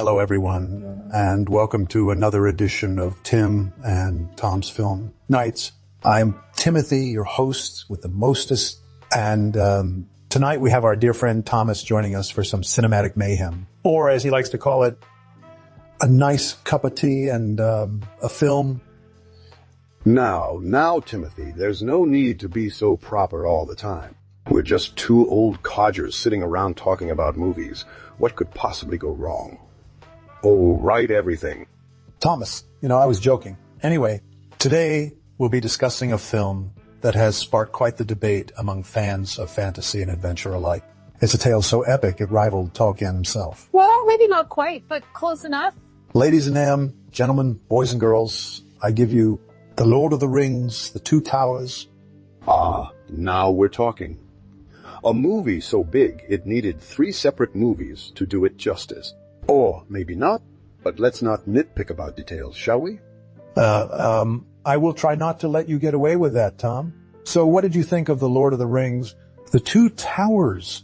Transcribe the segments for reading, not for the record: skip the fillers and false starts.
Hello, everyone, and welcome to another edition of Tim and Tom's Film Nights. I'm Timothy, your host with the mostest, and tonight we have our dear friend Thomas joining us for some cinematic mayhem, or as he likes to call it, a nice cup of tea and a film. Now, Timothy, there's no need to be so proper all the time. We're just two old codgers sitting around talking about movies. What could possibly go wrong? Oh, right, everything. Thomas, I was joking. Anyway, today we'll be discussing a film that has sparked quite the debate among fans of fantasy and adventure alike. It's a tale so epic it rivaled Tolkien himself. Well, maybe not quite, but close enough. Ladies and gentlemen, boys and girls, I give you The Lord of the Rings, The Two Towers. Now we're talking. A movie so big it needed 3 separate movies to do it justice. Or maybe not, but let's not nitpick about details, shall we? I will try not to let you get away with that, Tom. So what did you think of The Lord of the Rings, The Two Towers?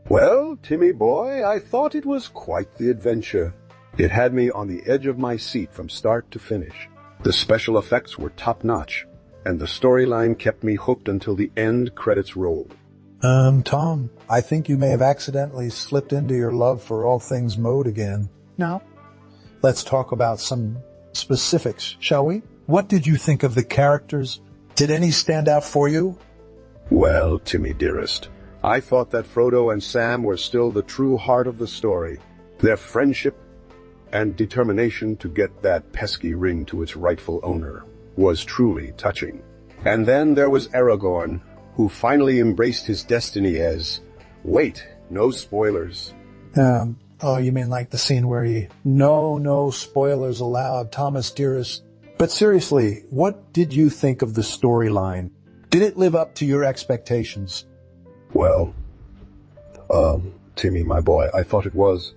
Well, Timmy boy, I thought it was quite the adventure. It had me on the edge of my seat from start to finish. The special effects were top-notch, and the storyline kept me hooked until the end credits rolled. Tom, I think you may have accidentally slipped into your love for all things mode again. Now, let's talk about some specifics, shall we? What did you think of the characters? Did any stand out for you? Well, Timmy dearest, I thought that Frodo and Sam were still the true heart of the story. Their friendship and determination to get that pesky ring to its rightful owner was truly touching. And then there was Aragorn, who finally embraced his destiny as, wait, no spoilers. You mean like the scene where no spoilers allowed, Thomas dearest. But seriously, what did you think of the storyline? Did it live up to your expectations? Well, Timmy, my boy, I thought it was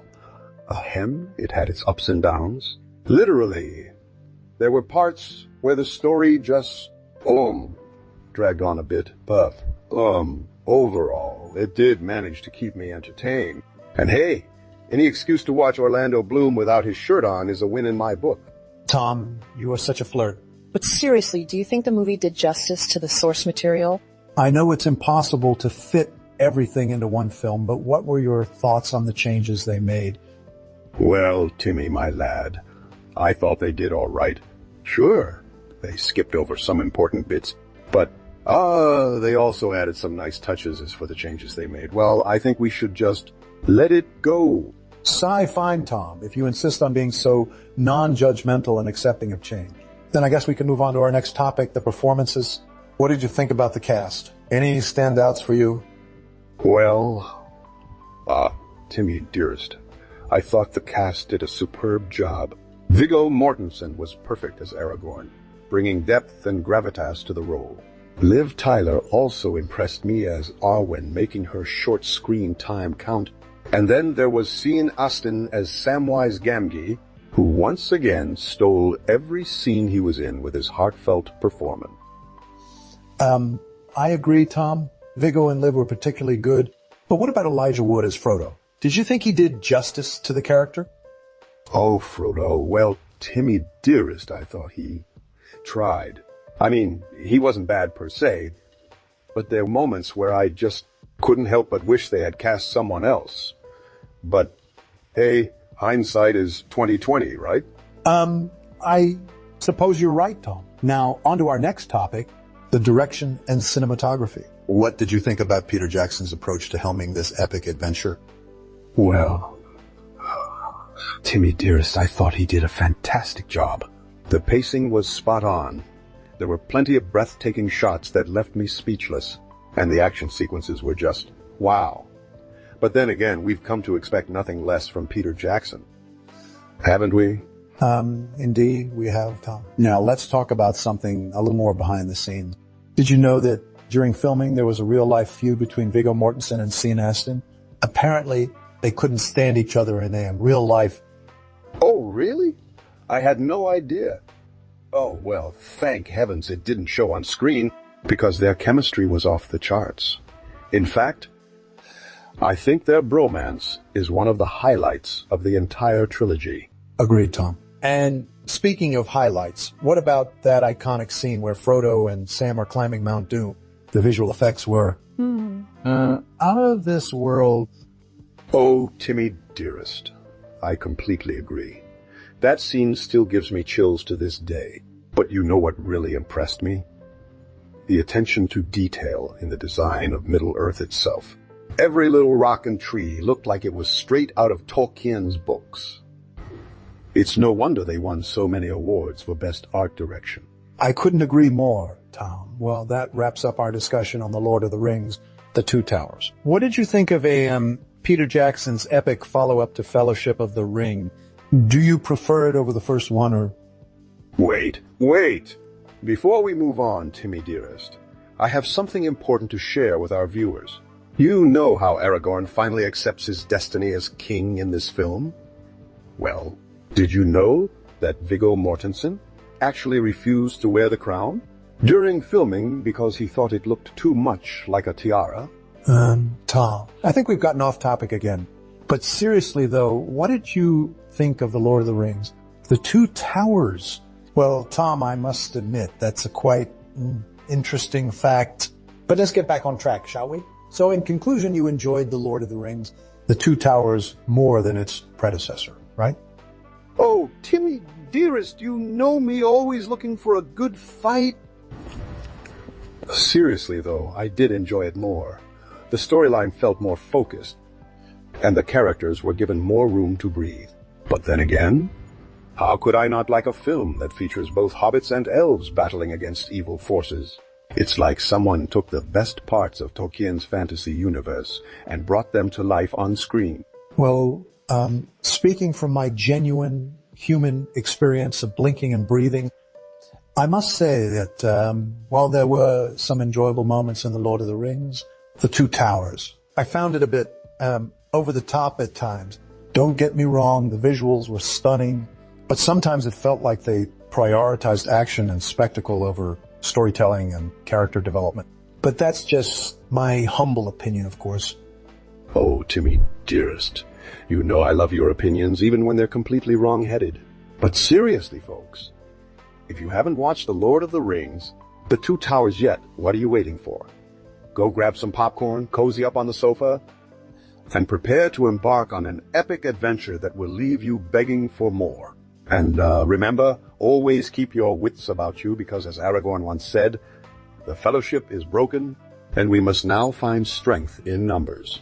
it had its ups and downs. Literally, there were parts where the story just, dragged on a bit, but, overall, it did manage to keep me entertained. And hey, any excuse to watch Orlando Bloom without his shirt on is a win in my book. Tom, you are such a flirt. But seriously, do you think the movie did justice to the source material? I know it's impossible to fit everything into one film, but what were your thoughts on the changes they made? Well, Timmy, my lad, I thought they did all right. Sure, they skipped over some important bits, but they also added some nice touches as for the changes they made. Well, I think we should just let it go. Fine, Tom, if you insist on being so non-judgmental and accepting of change. Then I guess we can move on to our next topic, the performances. What did you think about the cast? Any standouts for you? Well, Timmy dearest, I thought the cast did a superb job. Viggo Mortensen was perfect as Aragorn, bringing depth and gravitas to the role. Liv Tyler also impressed me as Arwen, making her short screen time count. And then there was Sean Astin as Samwise Gamgee, who once again stole every scene he was in with his heartfelt performance. I agree, Tom. Viggo and Liv were particularly good. But what about Elijah Wood as Frodo? Did you think he did justice to the character? Oh, Frodo, well, Timmy dearest, I thought he tried. I mean, he wasn't bad per se, but there were moments where I just couldn't help but wish they had cast someone else. But, hey, hindsight is 20/20, right? I suppose you're right, Tom. Now, on to our next topic, the direction and cinematography. What did you think about Peter Jackson's approach to helming this epic adventure? Well, Timmy dearest, I thought he did a fantastic job. The pacing was spot on. There were plenty of breathtaking shots that left me speechless, and the action sequences were just wow. But then again, we've come to expect nothing less from Peter Jackson. Haven't we? Indeed, we have, Tom. Now, let's talk about something a little more behind the scenes. Did you know that during filming there was a real-life feud between Viggo Mortensen and Sean Astin? Apparently, they couldn't stand each other in real life. Oh, really? I had no idea. Oh, well, thank heavens it didn't show on screen, because their chemistry was off the charts. In fact, I think their bromance is one of the highlights of the entire trilogy. Agreed, Tom. And speaking of highlights, what about that iconic scene where Frodo and Sam are climbing Mount Doom? The visual effects were out of this world. Oh, Timmy dearest, I completely agree. That scene still gives me chills to this day. But you know what really impressed me? The attention to detail in the design of Middle-earth itself. Every little rock and tree looked like it was straight out of Tolkien's books. It's no wonder they won so many awards for Best Art Direction. I couldn't agree more, Tom. Well, that wraps up our discussion on The Lord of the Rings, The Two Towers. What did you think of Peter Jackson's epic follow-up to Fellowship of the Ring? Do you prefer it over the first one, or? Wait! Before we move on, Timmy dearest, I have something important to share with our viewers. You know how Aragorn finally accepts his destiny as king in this film? Well, did you know that Viggo Mortensen actually refused to wear the crown during filming because he thought it looked too much like a tiara? Tom, I think we've gotten off topic again. But seriously though, what did you think of The Lord of the Rings? The Two Towers. Well, Tom, I must admit, that's a quite interesting fact. But let's get back on track, shall we? So in conclusion, you enjoyed The Lord of the Rings, The Two Towers, more than its predecessor, right? Oh, Timmy dearest, you know me always looking for a good fight. Seriously though, I did enjoy it more. The storyline felt more focused, and the characters were given more room to breathe. But then again, how could I not like a film that features both hobbits and elves battling against evil forces? It's like someone took the best parts of Tolkien's fantasy universe and brought them to life on screen. Well, speaking from my genuine human experience of blinking and breathing, I must say that while there were some enjoyable moments in The Lord of the Rings, The Two Towers, I found it a bit over the top at times. Don't get me wrong, the visuals were stunning, but sometimes it felt like they prioritized action and spectacle over storytelling and character development. But that's just my humble opinion, of course. Oh, Timmy dearest, you know I love your opinions even when they're completely wrong-headed. But seriously, folks, if you haven't watched The Lord of the Rings, The Two Towers yet, what are you waiting for? Go grab some popcorn, cozy up on the sofa, and prepare to embark on an epic adventure that will leave you begging for more. And remember, always keep your wits about you, because as Aragorn once said, the fellowship is broken, and we must now find strength in numbers.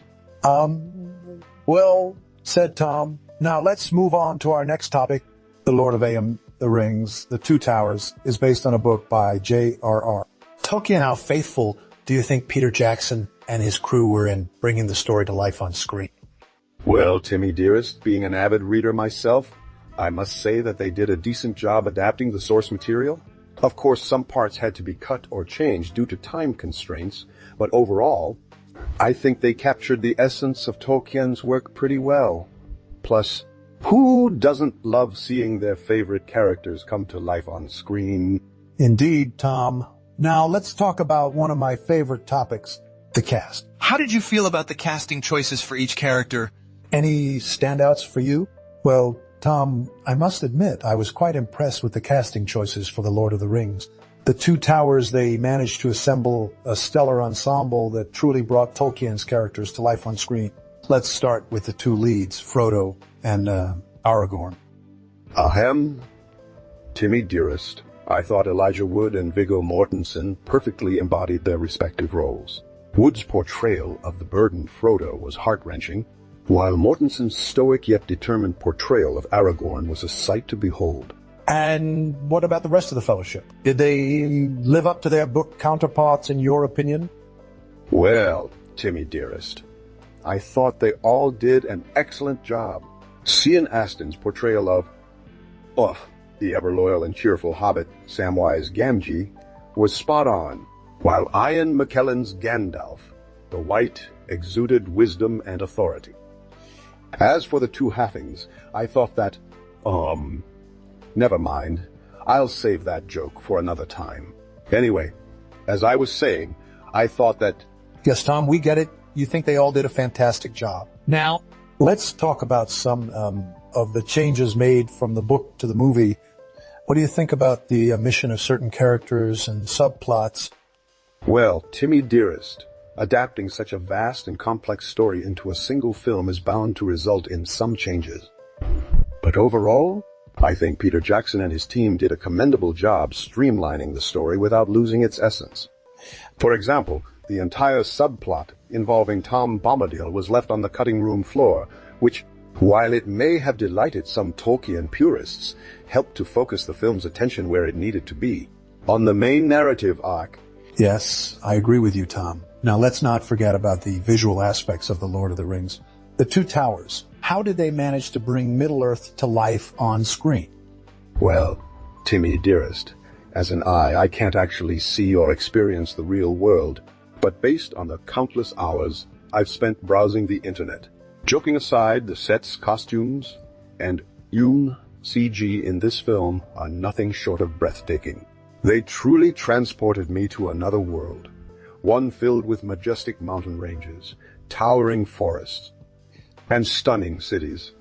Well said, Tom. Now let's move on to our next topic. The Lord of the Rings, The Two Towers, is based on a book by J.R.R. Tolkien, how faithful do you think Peter Jackson and his crew were in bringing the story to life on screen? Well, Timmy dearest, being an avid reader myself, I must say that they did a decent job adapting the source material. Of course, some parts had to be cut or changed due to time constraints, but overall, I think they captured the essence of Tolkien's work pretty well. Plus, who doesn't love seeing their favorite characters come to life on screen? Indeed, Tom. Now let's talk about one of my favorite topics, the cast. How did you feel about the casting choices for each character? Any standouts for you? Well, Tom, I must admit I was quite impressed with the casting choices for The Lord of the Rings. The Two Towers, they managed to assemble a stellar ensemble that truly brought Tolkien's characters to life on screen. Let's start with the two leads, Frodo and Aragorn. Ahem. Timmy dearest, I thought Elijah Wood and Viggo Mortensen perfectly embodied their respective roles. Wood's portrayal of the burdened Frodo was heart-wrenching, while Mortensen's stoic yet determined portrayal of Aragorn was a sight to behold. And what about the rest of the Fellowship? Did they live up to their book counterparts, in your opinion? Well, Timmy dearest, I thought they all did an excellent job. Cian Astin's portrayal of the ever-loyal and cheerful hobbit Samwise Gamgee was spot on, while Ian McKellen's Gandalf, the White, exuded wisdom and authority. As for the two halflings, I thought that, never mind. I'll save that joke for another time. Anyway, as I was saying, I thought that... Yes, Tom, we get it. you think they all did a fantastic job. Now, let's talk about some of the changes made from the book to the movie. What do you think about the omission of certain characters and subplots? Well, Timmy dearest, adapting such a vast and complex story into a single film is bound to result in some changes. But overall, I think Peter Jackson and his team did a commendable job streamlining the story without losing its essence. For example, the entire subplot involving Tom Bombadil was left on the cutting room floor, which, while it may have delighted some Tolkien purists, helped to focus the film's attention where it needed to be, on the main narrative arc. Yes, I agree with you, Tom. Now let's not forget about the visual aspects of The Lord of the Rings. The Two Towers. How did they manage to bring Middle-earth to life on screen? Well, Timmy dearest, as an eye, I can't actually see or experience the real world, but based on the countless hours I've spent browsing the internet. Joking aside, the sets, costumes, and CG in this film are nothing short of breathtaking. They truly transported me to another world, one filled with majestic mountain ranges, towering forests, and stunning cities.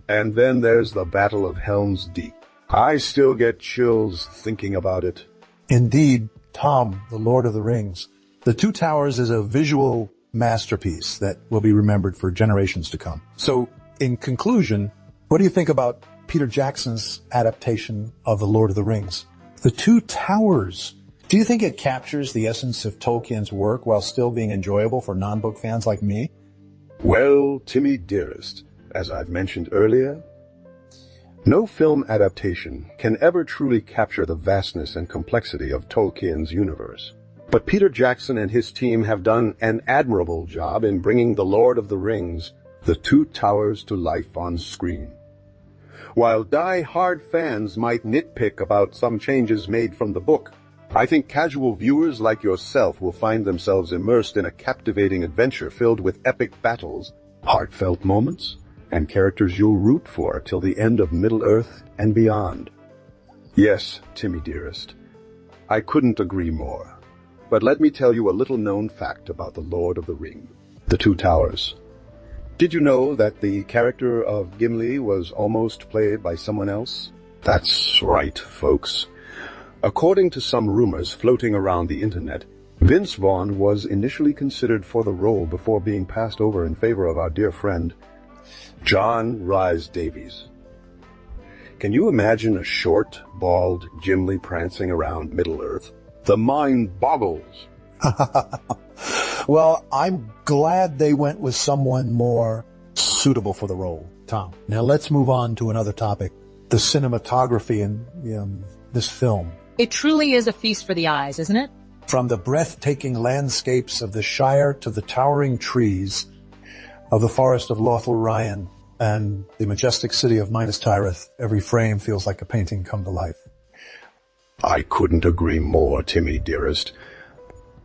And then there's the Battle of Helm's Deep. I still get chills thinking about it. Indeed, Tom, The Lord of the Rings. The Two Towers is a visual masterpiece that will be remembered for generations to come. So, in conclusion, what do you think about Peter Jackson's adaptation of The Lord of the Rings? The Two Towers. Do you think it captures the essence of Tolkien's work while still being enjoyable for non-book fans like me? Well, Timmy dearest, as I've mentioned earlier, no film adaptation can ever truly capture the vastness and complexity of Tolkien's universe. But Peter Jackson and his team have done an admirable job in bringing The Lord of the Rings, The Two Towers, to life on screen. While die-hard fans might nitpick about some changes made from the book, I think casual viewers like yourself will find themselves immersed in a captivating adventure filled with epic battles, heartfelt moments, and characters you'll root for till the end of Middle-earth and beyond. Yes, Timmy dearest, I couldn't agree more. But let me tell you a little-known fact about The Lord of the Ring, The Two Towers. Did you know that the character of Gimli was almost played by someone else? That's right, folks. According to some rumors floating around the internet, Vince Vaughn was initially considered for the role before being passed over in favor of our dear friend, John Rhys Davies. Can you imagine a short, bald Gimli prancing around Middle-earth? The mind boggles. Well, I'm glad they went with someone more suitable for the role, Tom. Now let's move on to another topic, the cinematography in this film. It truly is a feast for the eyes, isn't it? From the breathtaking landscapes of the Shire to the towering trees of the forest of Lothal Ryan and the majestic city of Minas Tirith, every frame feels like a painting come to life. I couldn't agree more, Timmy dearest.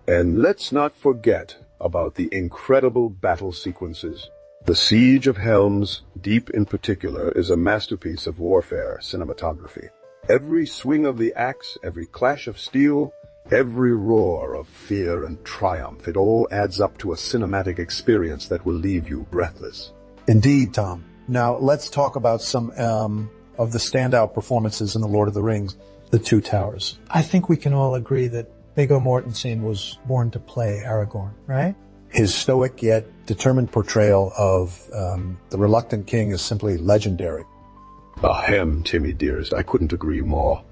And let's not forget about the incredible battle sequences. The Siege of Helm's Deep in particular is a masterpiece of warfare cinematography. Every swing of the axe, every clash of steel, every roar of fear and triumph, it all adds up to a cinematic experience that will leave you breathless. Indeed, Tom. Now let's talk about some of the standout performances in The Lord of the Rings, The Two Towers. I think we can all agree that Viggo Mortensen was born to play Aragorn, right? His stoic yet determined portrayal of the reluctant king is simply legendary. Ahem, Timmy dearest, I couldn't agree more.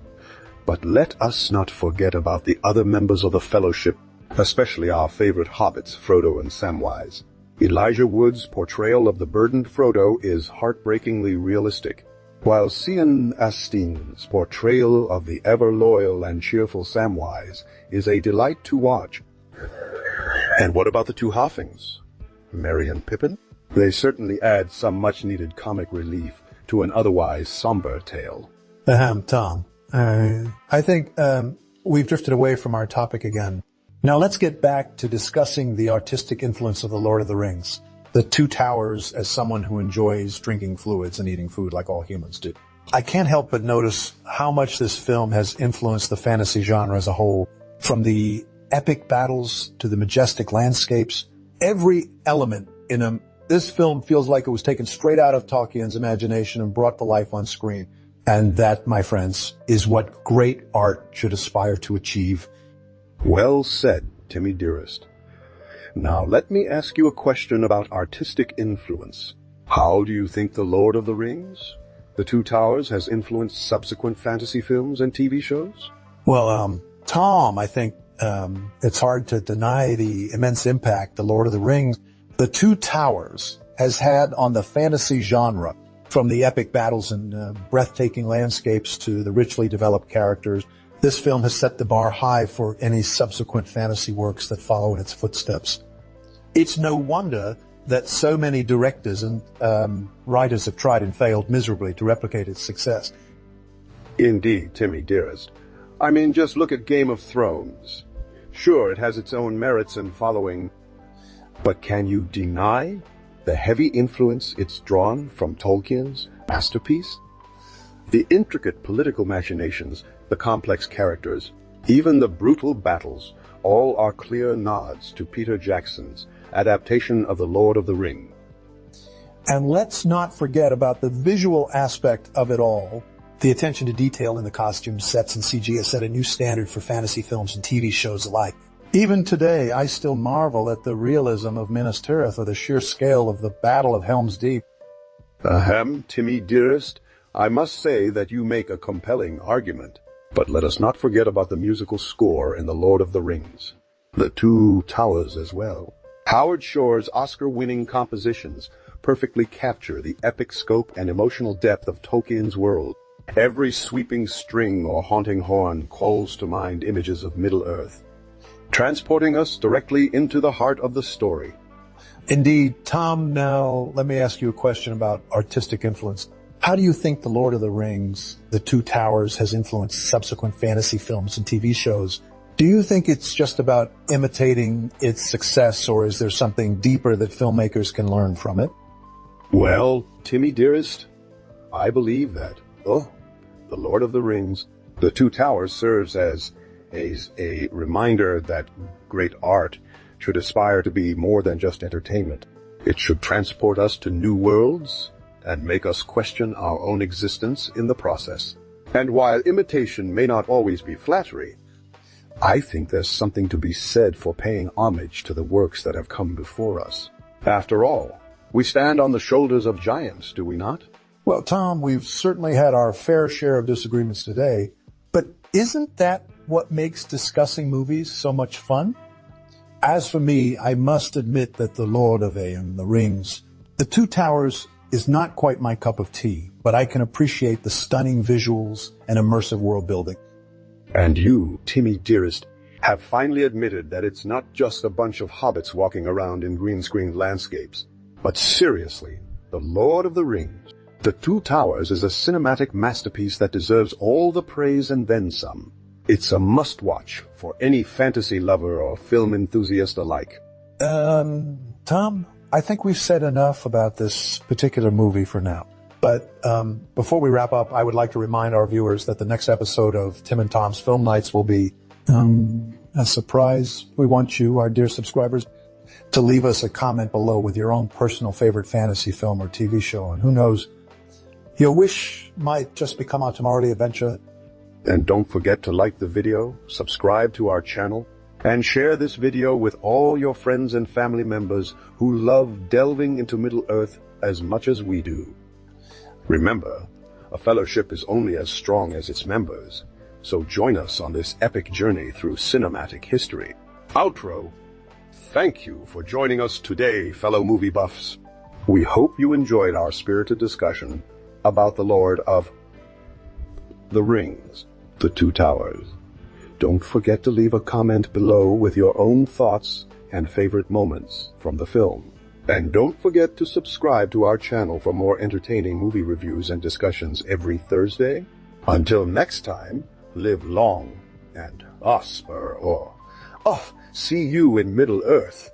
But let us not forget about the other members of the Fellowship, especially our favorite hobbits, Frodo and Samwise. Elijah Wood's portrayal of the burdened Frodo is heartbreakingly realistic, while Cian Astin's portrayal of the ever-loyal and cheerful Samwise is a delight to watch. And what about the two Hoffings, Merry and Pippin? They certainly add some much-needed comic relief to an otherwise somber tale. Tom, I think we've drifted away from our topic again. Now let's get back to discussing the artistic influence of The Lord of the Rings. The Two Towers as someone who enjoys drinking fluids and eating food like all humans do. I can't help but notice how much this film has influenced the fantasy genre as a whole, from the epic battles to the majestic landscapes every element in him. This film feels like it was taken straight out of Tolkien's imagination and brought to life on screen. And that, my friends, is what great art should aspire to achieve. Well said, Timmy dearest. Now let me ask you a question about artistic influence. How do you think The Lord of the Rings, The Two Towers, has influenced subsequent fantasy films and TV shows? Well, Tom, I think it's hard to deny the immense impact The Lord of the Rings, The Two Towers, has had on the fantasy genre, from the epic battles and breathtaking landscapes to the richly developed characters. This film has set the bar high for any subsequent fantasy works that follow in its footsteps. It's no wonder that so many directors and writers have tried and failed miserably to replicate its success. Indeed, Timmy dearest. I mean, just look at Game of Thrones. Sure, it has its own merits and following, but can you deny the heavy influence it's drawn from Tolkien's masterpiece? The intricate political machinations, the complex characters, even the brutal battles, all are clear nods to Peter Jackson's adaptation of The Lord of the Rings. And let's not forget about the visual aspect of it all. The attention to detail in the costumes, sets, and CG has set a new standard for fantasy films and TV shows alike. Even today, I still marvel at the realism of Minas Tirith or the sheer scale of the Battle of Helm's Deep. Ahem, Timmy dearest, I must say that you make a compelling argument. But let us not forget about the musical score in The Lord of the Rings. The Two Towers as well. Howard Shore's Oscar-winning compositions perfectly capture the epic scope and emotional depth of Tolkien's world. Every sweeping string or haunting horn calls to mind images of Middle-earth, transporting us directly into the heart of the story. Indeed. Tom, now let me ask you a question about artistic influence. How do you think The Lord of the Rings, The Two Towers, has influenced subsequent fantasy films and TV shows? Do you think it's just about imitating its success, or is there something deeper that filmmakers can learn from it? Well, Timmy dearest, I believe that, The Lord of the Rings, The Two Towers serves as a reminder that great art should aspire to be more than just entertainment. It should transport us to new worlds and make us question our own existence in the process. And while imitation may not always be flattery, I think there's something to be said for paying homage to the works that have come before us. After all, we stand on the shoulders of giants, do we not? Well, Tom, we've certainly had our fair share of disagreements today, but isn't that what makes discussing movies so much fun? As for me, I must admit that The Lord of the Rings, The Two Towers, is not quite my cup of tea, but I can appreciate the stunning visuals and immersive world building. And you, Timmy dearest, have finally admitted that it's not just a bunch of hobbits walking around in green-screen landscapes, but seriously, The Lord of the Rings, The Two Towers is a cinematic masterpiece that deserves all the praise and then some. It's a must-watch for any fantasy lover or film enthusiast alike. Tom, I think we've said enough about this particular movie for now. But before we wrap up, I would like to remind our viewers that the next episode of Tim and Tom's Film Nights will be a surprise. We want you, our dear subscribers, to leave us a comment below with your own personal favorite fantasy film or TV show. And who knows, your wish might just become a tomorrowly adventure. And don't forget to like the video, subscribe to our channel, and share this video with all your friends and family members who love delving into Middle-earth as much as we do. Remember, a fellowship is only as strong as its members, so join us on this epic journey through cinematic history. Outro. Thank you for joining us today, fellow movie buffs. We hope you enjoyed our spirited discussion about The Lord of the Rings, The Two Towers. Don't forget to leave a comment below with your own thoughts and favorite moments from the film. And don't forget to subscribe to our channel for more entertaining movie reviews and discussions every Thursday. Until next time, live long and prosper, or see you in Middle-earth.